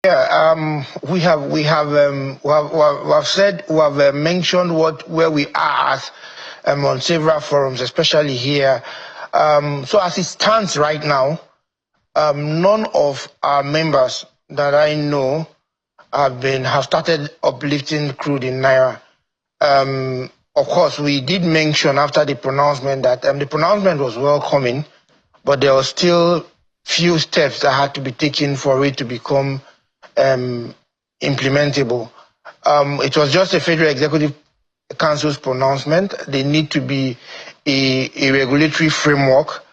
Yeah, we have mentioned where we are at on several forums, especially here. So as it stands right now, none of our members that I know have started uplifting crude in Naira. Of course, we did mention after the pronouncement that the pronouncement was welcoming, but there were still few steps that had to be taken for it to become implementable. It was just a Federal Executive Council's pronouncement. There need to be a regulatory framework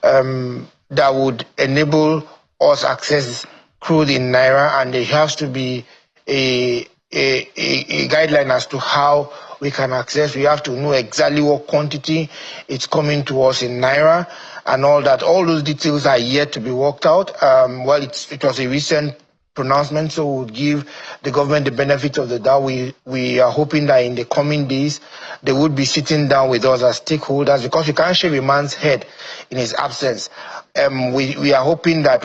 that would enable us access crude in Naira, and there has to be a guideline as to how we can access. We have to know exactly what quantity it's coming to us in Naira and all that. All those details are yet to be worked out. Well, it was a recent pronouncement, so we'll give the government the benefit of the doubt. We are hoping that in the coming days they would be sitting down with us as stakeholders, because you can't shave a man's head in his absence. We are hoping that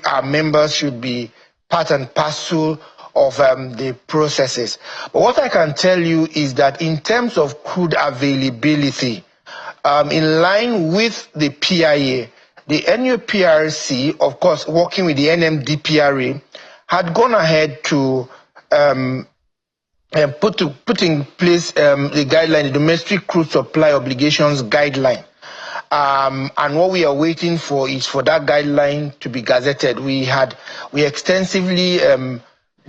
our members should be part and parcel of the processes. But what I can tell you is that in terms of crude availability, in line with the PIA, the NUPRC, of course, working with the NMDPRA, had gone ahead to put in place the guideline, the Domestic Crude Supply Obligations Guideline. And what we are waiting for is for that guideline to be gazetted. We extensively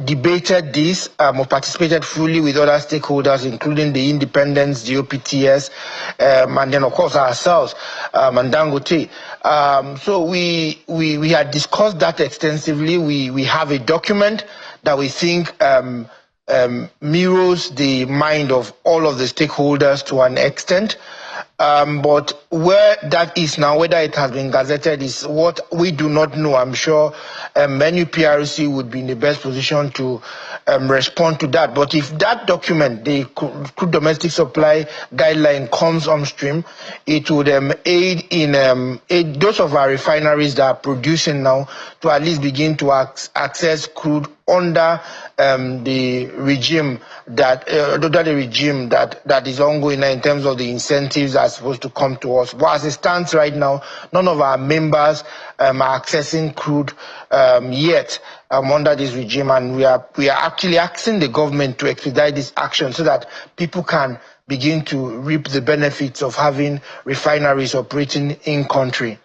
debated this, or participated fully with other stakeholders, including the independents, the OPTS, and then of course ourselves, and Dangote. So we had discussed that extensively. We have a document that we think mirrors the mind of all of the stakeholders to an extent. But where that is now, whether it has been gazetted, is what we do not know. I'm sure NUPRC would be in the best position to respond to that. But if that document, the crude domestic supply guideline, comes on stream, it would aid those of our refineries that are producing now to at least begin to access crude under the regime that is ongoing in terms of the incentives that are supposed to come to us. But as it stands right now, none of our members are accessing crude yet under this regime, and we are actually asking the government to expedite this action so that people can begin to reap the benefits of having refineries operating in country.